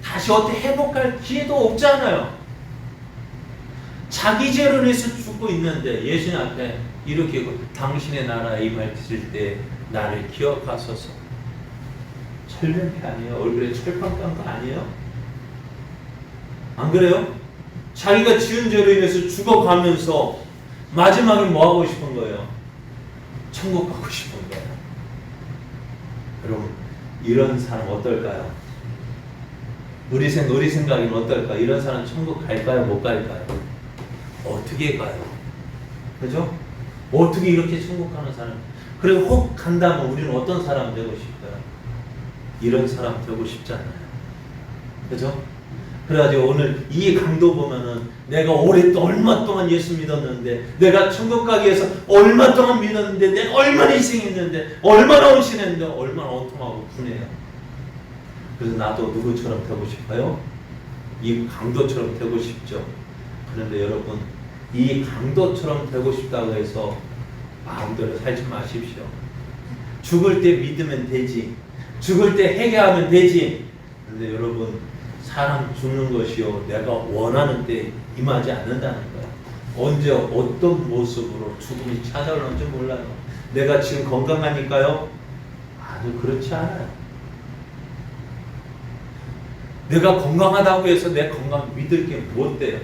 다시 어떻게 회복할 기회도 없잖아요. 자기 죄로 인해서 죽고 있는데 예수님 앞에 이렇게 당신의 나라에 임하실 때 나를 기억하소서. 철면피 아니에요? 얼굴에 철판 깐 거 아니에요? 안 그래요? 자기가 지은 죄로 인해서 죽어가면서 마지막에 뭐 하고 싶은 거예요? 천국 가고 싶은 거예요. 여러분, 이런 사람 어떨까요? 우리 생각에는 어떨까? 이런 사람 천국 갈까요? 못 갈까요? 어떻게 가요? 그죠? 어떻게 이렇게 천국 가는 사람? 그리고 혹 간다면 우리는 어떤 사람 되고 싶어요? 이런 사람 되고 싶지 않아요. 그죠? 그래가지고 오늘 이 강도 보면은 내가 얼마 동안 예수 믿었는데, 내가 천국 가기 위해서 얼마 동안 믿었는데, 내가 얼마나 희생했는데, 얼마나 헌신했는데, 얼마나 원통하고 분해요. 그래서 나도 누구처럼 되고 싶어요? 이 강도처럼 되고 싶죠. 그런데 여러분, 이 강도처럼 되고 싶다고 해서 마음대로 살지 마십시오. 죽을 때 믿으면 되지. 죽을 때 회개하면 되지. 그런데 여러분, 사람 죽는 것이요, 내가 원하는 때 임하지 않는다는 거야. 언제 어떤 모습으로 죽음이 찾아올는지 몰라요. 내가 지금 건강하니까요? 아주 그렇지 않아요. 내가 건강하다고 해서 내 건강 믿을 게 뭐 돼요?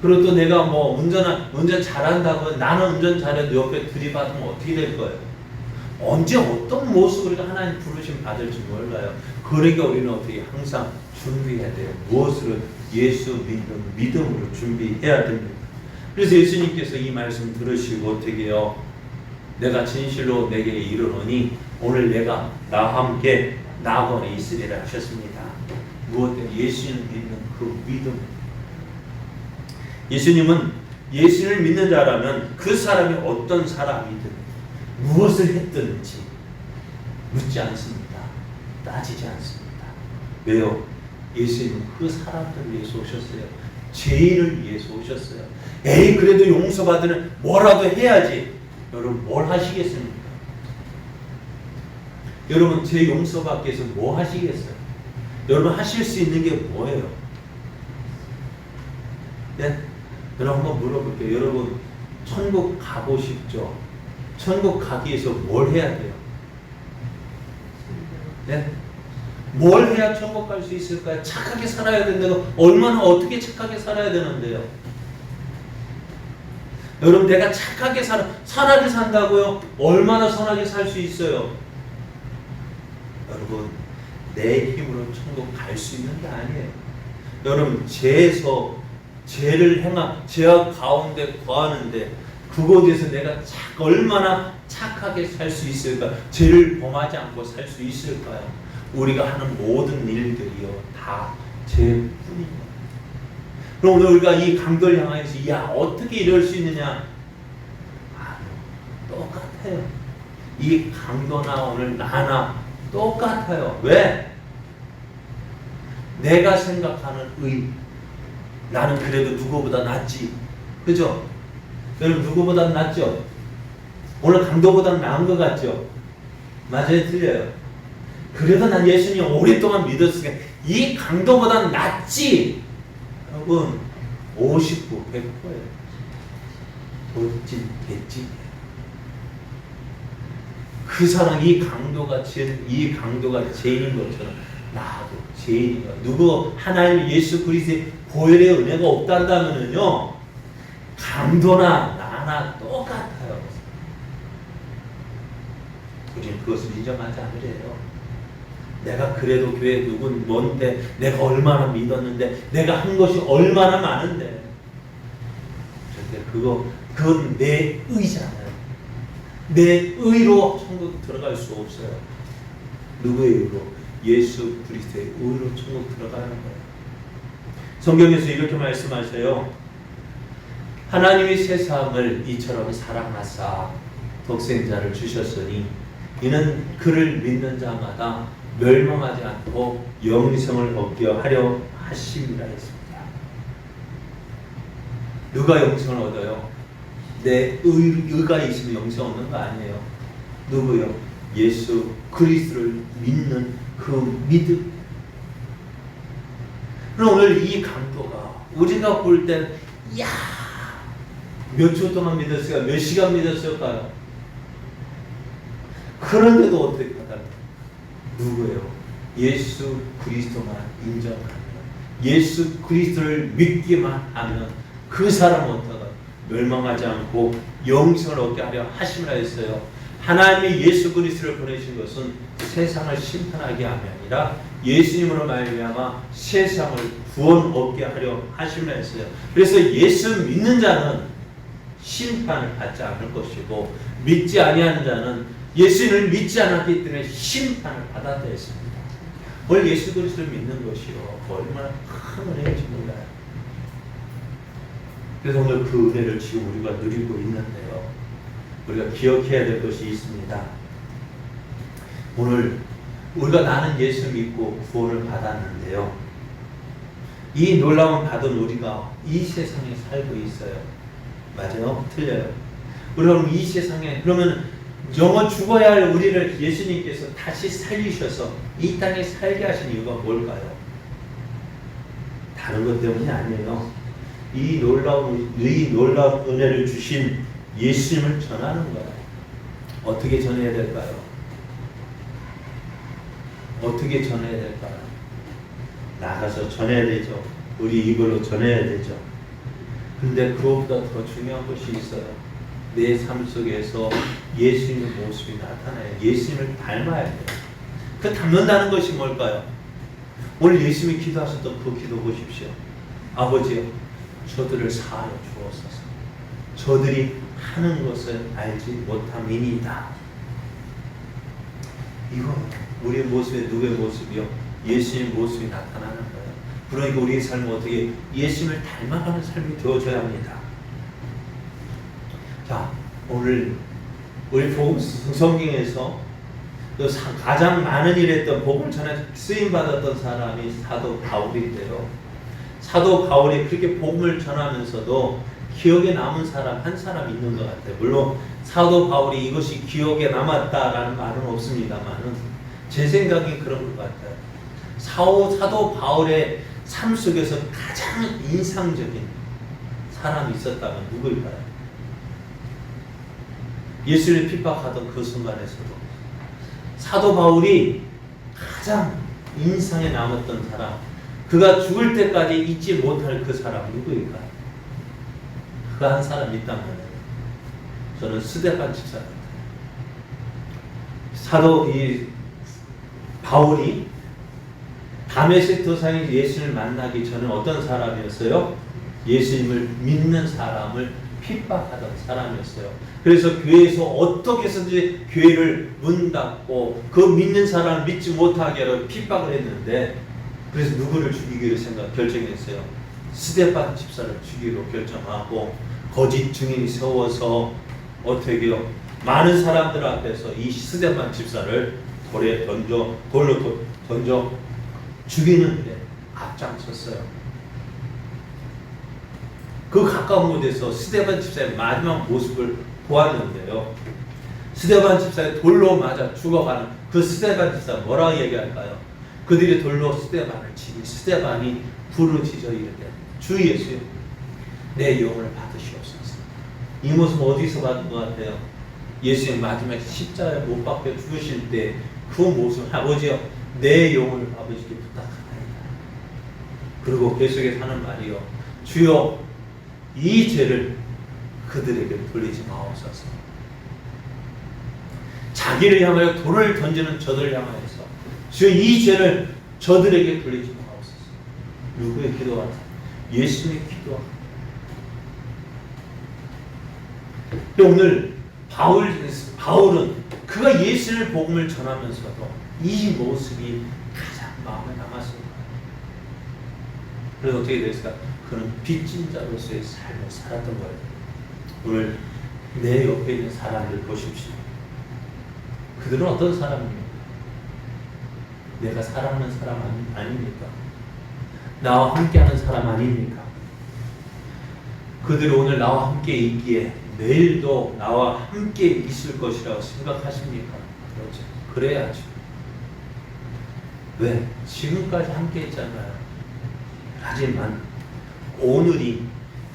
그리고 또 내가 뭐 운전 잘한다고 나는 운전 잘해도 옆에 들이받으면 어떻게 될 거예요? 언제 어떤 모습으로 하나님 부르심 받을지 몰라요. 그러니까 우리는 어떻게 항상 준비해야 돼요. 무엇으로? 예수 믿음으로 준비해야 됩니다. 그래서 예수님께서 이 말씀 들으시고 어떻게 해요? 내가 진실로 내게 이르노니 오늘 내가 나와 함께 낙원에 있으리라 하셨습니다. 무엇 때문에? 예수님을 믿는 그 믿음. 예수님은 예수를 믿는 자라면 그 사람이 어떤 사람이든 무엇을 했든지 묻지 않습니다. 따지지 않습니다. 왜요? 예수님은 그 사람들을 위해서 오셨어요. 죄인을 위해서 오셨어요. 에이 그래도 용서받으면 뭐라도 해야지. 여러분 뭘 하시겠습니까? 여러분 제 용서받기 위해서 뭐 하시겠어요? 여러분 하실 수 있는 게 뭐예요? 네? 여러분 한번 물어볼게요. 여러분 천국 가고 싶죠? 천국 가기 위해서 뭘 해야 돼요? 네? 뭘 해야 천국 갈 수 있을까요? 착하게 살아야 된다고. 얼마나 어떻게 착하게 살아야 되는데요? 여러분 내가 착하게 선하게 산다고요? 얼마나 선하게 살 수 있어요? 여러분 내 힘으로 천국 갈 수 있는 게 아니에요. 여러분 죄악 가운데 거하는데 그곳에서 내가 얼마나 착하게 살 수 있을까? 죄를 범하지 않고 살 수 있을까요? 우리가 하는 모든 일들이요 다 죄뿐입니다. 그럼 오늘 우리가 이 강도를 향해서 야 어떻게 이럴 수 있느냐? 똑같아요. 이 강도나 오늘 나나 똑같아요. 왜? 내가 생각하는 의. 나는 그래도 누구보다 낫지. 그죠? 여러분 누구보다 낫죠? 오늘 강도보다 나은 것 같죠? 맞아요? 틀려요? 그래도 난 예수님 오랫동안 믿었으니까 이 강도보다 낫지. 여러분 50%, 100%예요. 됐지. 그 사람 이 강도가 죄인인 것처럼 나도 죄인이야. 누구 하나님 예수 그리스도의 보혈의 은혜가 없단다면은요 강도나 나나 똑같아요. 우리는 그것을 인정하지 않으래요. 내가 그래도 교회 누군 뭔데 내가 얼마나 믿었는데 내가 한 것이 얼마나 많은데 절대 그건 내 의잖아요. 내 의로 천국 들어갈 수 없어요. 누구의 의로? 예수 그리스도의 의로 천국 들어가는 거예요. 성경에서 이렇게 말씀하셔요. 하나님이 세상을 이처럼 사랑하사 독생자를 주셨으니 이는 그를 믿는 자마다 멸망하지 않고 영생을 얻게 하려 하심이라 했습니다. 누가 영생을 얻어요? 내 의가 있으면 영생 얻는 거 아니에요. 누구요? 예수 그리스도를 믿는 그 믿음. 그럼 오늘 이 강도가 우리가 볼 땐 야 몇 초 동안 믿었을까? 몇 시간 믿었을까요? 그런데도 어떻게 하다? 누구예요? 예수 그리스도만 인정하면, 예수 그리스도를 믿기만 하면 그 사람은 어떠가? 멸망하지 않고 영생을 얻게 하려 하심이라 했어요. 하나님이 예수 그리스도를 보내신 것은 세상을 심판하게 함이 아니라 예수님으로 말미암아 세상을 구원 얻게 하려 하심이라 했어요. 그래서 예수 믿는 자는 심판을 받지 않을 것이고 믿지 아니하는 자는 예수님을 믿지 않았기 때문에 심판을 받았다 했습니다. 뭘 예수 그리스도를 믿는 것이요 얼마나 큰 은혜인지 몰라요. 그래서 오늘 그 은혜를 지금 우리가 누리고 있는데요. 우리가 기억해야 될 것이 있습니다. 오늘 우리가 나는 예수 믿고 구원을 받았는데요. 이 놀라운 받은 우리가 이 세상에 살고 있어요. 맞아요? 틀려요? 우리가 이 세상에 그러면 영원 죽어야 할 우리를 예수님께서 다시 살리셔서 이 땅에 살게 하신 이유가 뭘까요? 다른 것 때문이 아니에요. 이 놀라운 은혜를 주신 예수님을 전하는 거예요. 어떻게 전해야 될까요? 어떻게 전해야 될까요? 나가서 전해야 되죠. 우리 입으로 전해야 되죠. 근데 그것보다 더 중요한 것이 있어요. 내 삶 속에서 예수님의 모습이 나타나요. 예수님을 닮아야 돼요. 그 닮는다는 것이 뭘까요? 오늘 예수님이 기도하셨던 그 기도 보십시오. 아버지요, 저들을 사하여 주옵소서. 저들이 하는 것을 알지 못함이니이다. 이거 우리의 모습이 누구의 모습이요? 예수님의 모습이 나타나는 거예요. 그러니까 우리의 삶은 어떻게 예수님을 닮아가는 삶이 되어져야 합니다. 자, 오늘 우리 복음 성경에서 가장 많은 일을 했던 복음을 전해 쓰임 받았던 사람이 사도 바울인데요. 사도 바울이 그렇게 복음을 전하면서도 기억에 남은 사람 한 사람 있는 것 같아요. 물론 사도 바울이 이것이 기억에 남았다라는 말은 없습니다만은 제 생각이 그런 것 같아요. 사도 바울의 삶 속에서 가장 인상적인 사람이 있었다면 누구일까요? 예수를 핍박하던 그 순간에서도 사도 바울이 가장 인상에 남았던 사람, 그가 죽을 때까지 잊지 못할 그 사람 누구일까요? 그 한 사람 있다면 저는 스데반 집사 같아요. 사도 바울이 다메섹 도상에 예수님을 만나기 전에 어떤 사람이었어요? 예수님을 믿는 사람을 핍박하던 사람이었어요. 그래서 교회에서 어떻게 해서든지 교회를 문 닫고 그 믿는 사람을 믿지 못하게 하려 핍박을 했는데, 그래서 누구를 죽이기로 결정했어요? 스데반 집사를 죽이기로 결정하고 거짓 증인이 세워서 어떻게 해요? 많은 사람들 앞에서 이 스데반 집사를 돌로 던져 죽이는데 앞장섰어요. 그 가까운 곳에서 스데반 집사의 마지막 모습을 보았는데요. 스데반 집사의 돌로 맞아 죽어가는 그 스데반 집사 뭐라고 얘기할까요? 그들이 돌로 스데반을 치니 스데반이 부르짖어 이르되 주 예수여 내 영혼을 받으시옵소서. 이 모습 어디서 받은 것 같아요? 예수님 마지막 십자가에 못 박혀 죽으실 때 그 모습, 아버지여 내 영혼을 아버지께 부탁하나이다. 그리고 계속해서 하는 말이요, 주여 이 죄를 그들에게 돌리지 마옵소서. 자기를 향하여 돌을 던지는 저들을 향하여서 주여 이 죄를 저들에게 돌리지 마옵소서. 누구의 기도가? 예수님의 기도가. 오늘 바울은 그가 예수를 복음을 전하면서도 이 모습이 가장 마음에 남았습니다. 그래서 어떻게 됐을까? 그는 빚진 자로서의 삶을 살았던 거예요. 오늘 내 옆에 있는 사람들 보십시오. 그들은 어떤 사람입니까? 내가 사랑하는 사람 아닙니까? 나와 함께하는 사람 아닙니까? 그들이 오늘 나와 함께 있기에 내일도 나와 함께 있을 것이라고 생각하십니까? 그렇죠. 그래야죠. 왜? 지금까지 함께 했잖아요. 하지만 오늘이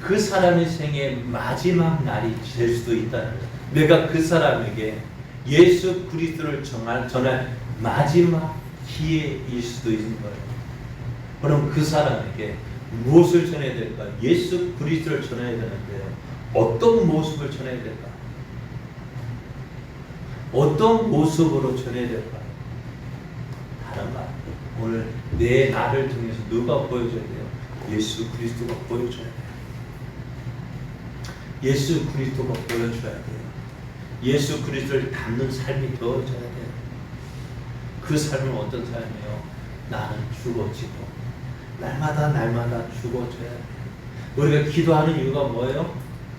그 사람의 생의 마지막 날이 될 수도 있다는 거예요. 내가 그 사람에게 예수 그리스도를 전할 마지막 기회일 수도 있는 거예요. 그럼 그 사람에게 무엇을 전해야 될까? 예수 그리스도를 전해야 되는데요. 어떤 모습을 전해야 될까? 어떤 모습으로 전해야 될까? 다른 말. 오늘 내 나를 통해서 누가 보여줘야 돼요? 예수 그리스도가 보여줘야 돼요. 예수 그리스도가 보여줘야 돼요. 예수 그리스도를 닮는 삶이 되어져야 돼요. 그 삶은 어떤 삶이에요? 나는 죽어지고 날마다 죽어져야 돼요. 우리가 기도하는 이유가 뭐예요?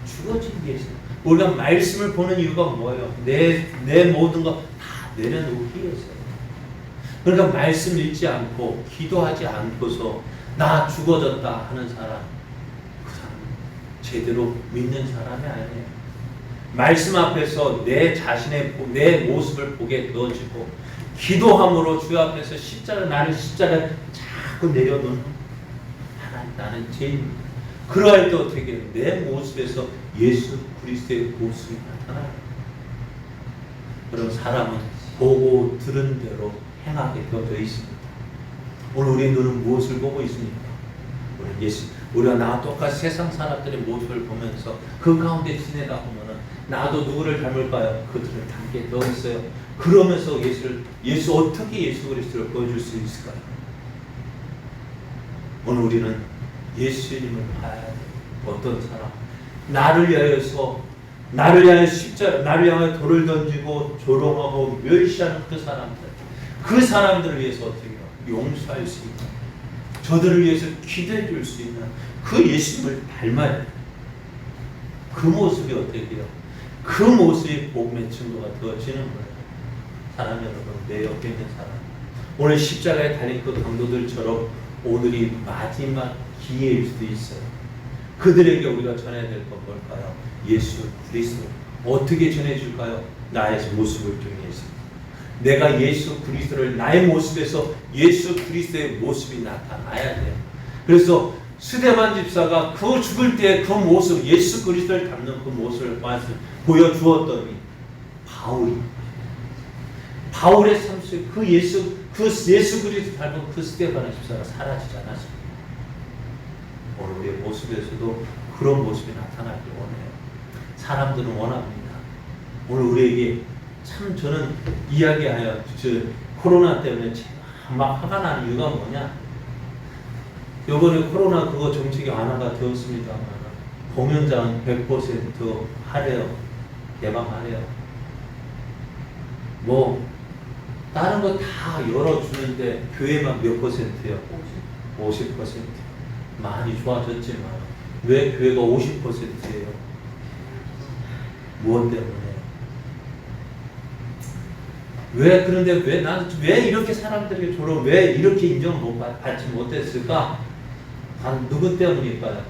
죽어지기 위해서. 우리가 말씀을 보는 이유가 뭐예요? 내 모든 거 다 내려놓기 위해서요. 그러니까 말씀 읽지 않고 기도하지 않고서 나 죽어졌다 하는 사람, 그 사람 제대로 믿는 사람이 아니에요. 말씀 앞에서 내 자신의 내 모습을 보게 넣어지고 기도함으로 주 앞에서 나는 십자가를 자꾸 내려놓는 하나님, 나는 죄인입니다. 그러할 때 어떻게 내 모습에서 예수 그리스도의 모습이 나타나요. 그럼 사람은 보고 들은 대로 행하게 되어 있습니다. 오늘 우리 눈은 무엇을 보고 있습니까? 오늘 우리가 나와 똑같이 세상 사람들의 모습을 보면서 그 가운데 지내다 보면은 나도 누구를 닮을까요? 그들을 닮게 되어 있어요. 그러면서 어떻게 예수 그리스도를 보여줄 수 있을까요? 오늘 우리는 예수님을 봐야 돼요. 어떤 사람? 나를 위하여 십자가, 나를 향해 돌을 던지고 조롱하고 멸시하는 그 사람들을 위해서 어떻게 해요? 용서할 수 있는, 저들을 위해서 기도해 줄 수 있는 그 예수님을 닮아야 돼요. 그 모습이 어떻게 해요? 그 모습이 복음의 증거가 되어지는 거예요. 사람 여러분, 내 옆에 있는 사람, 오늘 십자가에 달린 그 강도들처럼 오늘이 마지막 기회일 수도 있어요. 그들에게 우리가 전해야 될 건 뭘까요? 예수 그리스도. 어떻게 전해줄까요? 나의 모습을 통해서. 내가 예수 그리스도를, 나의 모습에서 예수 그리스도의 모습이 나타나야 돼요. 그래서 스데반 집사가 그 죽을 때 그 모습, 예수 그리스도를 닮는 그 모습을 보여주었더니 바울의 삶 속에 그 예수 그리스도 닮은 그 스데반 집사가 사라지지 않았습니다. 오늘 우리의 모습에서도 그런 모습이 나타나길 원해요. 사람들은 원합니다. 오늘 우리에게 참 저는 이야기하여 코로나 때문에 막 화가 나는 이유가 뭐냐? 요번에 코로나 그거 정책이 완화가 되었습니다만 공연장은 100% 하래요. 개방하래요. 뭐 다른 거 다 열어주는데 교회만 몇 %예요? 50%. 많이 좋아졌지만 왜 교회가 50%예요? 무엇 때문에? 그런데 왜 이렇게 사람들에게 왜 이렇게 인정을 받지 못했을까? 누구 때문일까요?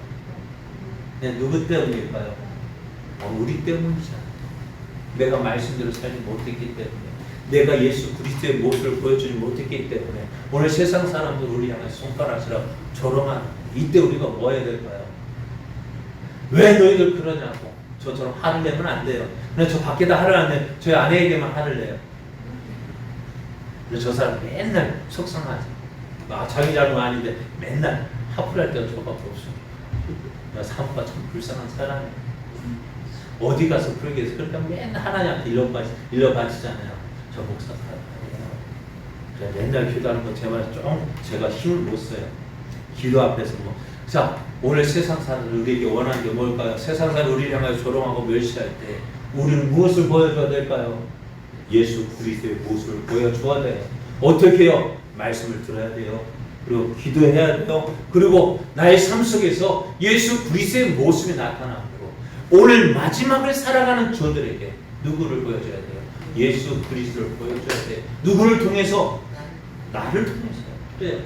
네, 누구 때문일까요? 우리 때문이잖아요. 내가 말씀대로 살지 못했기 때문에, 내가 예수 그리스도의 모습을 보여주지 못했기 때문에 오늘 세상 사람들 우리 향해 손가락질하고 조롱하는 이때 우리가 뭐 해야 될까요? 왜 너희들 그러냐고. 저처럼 화를 내면 안 돼요. 근데 저 밖에다 화를 안 내. 저희 아내에게만 화를 내요. 근데 저 사람 맨날 속상하지. 자기 잘못 아닌데 맨날 화풀이할 때가 저밖에 없어. 사모가 참 불쌍한 사람이에요. 어디 가서 그렇게 해서 그러니까 맨날 하나님한테 일러 바치잖아요. 저 목사 사람이에요. 맨날 기도하는 거 제가 힘을 못 써요. 기도 앞에서 뭐. 자, 오늘 세상 사람들 우리에게 원하는 게 뭘까요? 세상 사람들 우리를 향하여 조롱하고 멸시할 때 우리는 무엇을 보여줘야 될까요? 예수 그리스도의 모습을 보여줘야 돼요. 어떻게 해요? 말씀을 들어야 돼요. 그리고 기도해야 돼요. 그리고 나의 삶 속에서 예수 그리스도의 모습이 나타나고 오늘 마지막을 살아가는 저들에게 누구를 보여줘야 돼요? 예수 그리스도를 보여줘야 돼요. 누구를 통해서? 나를 통해서요. 그래요.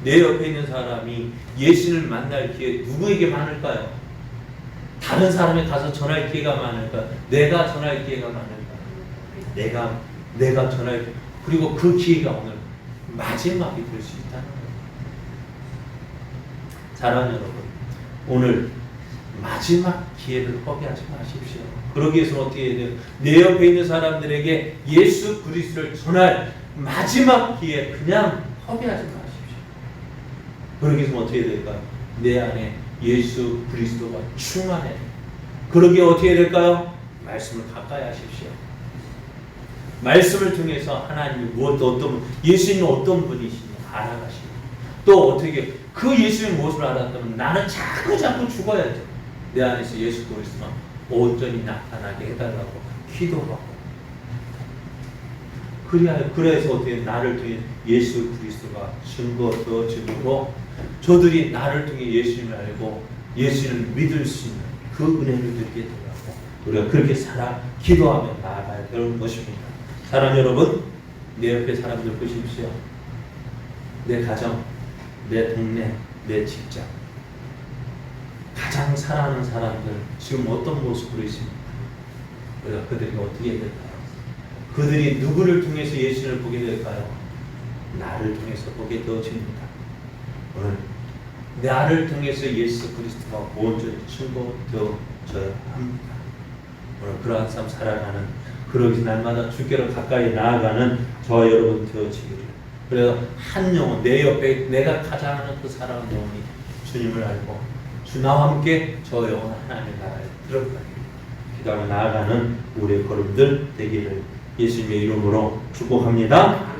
내 옆에 있는 사람이 예수를 만날 기회 누구에게 많을까요? 다른 사람에 가서 전할 기회가 많을까요? 내가 전할 기회가 많을까요? 내가 전할 기회. 그리고 그 기회가 오늘 마지막이 될 수 있다는 거예요. 사랑하는 여러분, 오늘 마지막 기회를 허비하지 마십시오. 그러기 위해서는 어떻게 해야 돼요? 내 옆에 있는 사람들에게 예수 그리스도를 전할 마지막 기회 그냥 허비하지 마십시오. 그러기 위해서는 어떻게 해야 될까요? 내 안에 예수 그리스도가 충만해야 돼요. 그러기에 어떻게 해야 될까요? 말씀을 가까이 하십시오. 말씀을 통해서 하나님이 예수님은 어떤 분이시냐 알아가시고 또 어떻게 그 예수의 모습을 알았다면 나는 자꾸 죽어야죠. 내 안에서 예수 그리스도가 온전히 나타나게 해달라고 기도하고 그래서 어떻게 나를 통해 예수 그리스도가 증거되어지므로 저들이 나를 통해 예수님을 알고 예수님을 믿을 수 있는 그 은혜를 느끼게 되라고 우리가 그렇게 기도하며 나아가야 되는 것입니다. 사랑 여러분, 내 옆에 사람들 보십시오. 내 가정, 내 동네, 내 직장 가장 사랑하는 사람들 지금 어떤 모습으로 있습니까? 우리가 그들이 어떻게 해야 될까요? 그들이 누구를 통해서 예수를 보게 될까요? 나를 통해서 보게 되어집니다. 오늘 나를 통해서 예수 그리스도가 온전히 증거되어져야 합니다. 오늘 그러한 삶 살아가는 그러기 날마다 주께로 가까이 나아가는 저와 여러분 되어지기를 그래서 한 영혼, 내 옆에 내가 가장 그 사랑하는 영혼이 주님을 알고 주 나와 함께 저 영혼 하나님의 나라에 들어가게 그 다음에 나아가는 우리의 걸음들 되기를 예수님의 이름으로 축복합니다.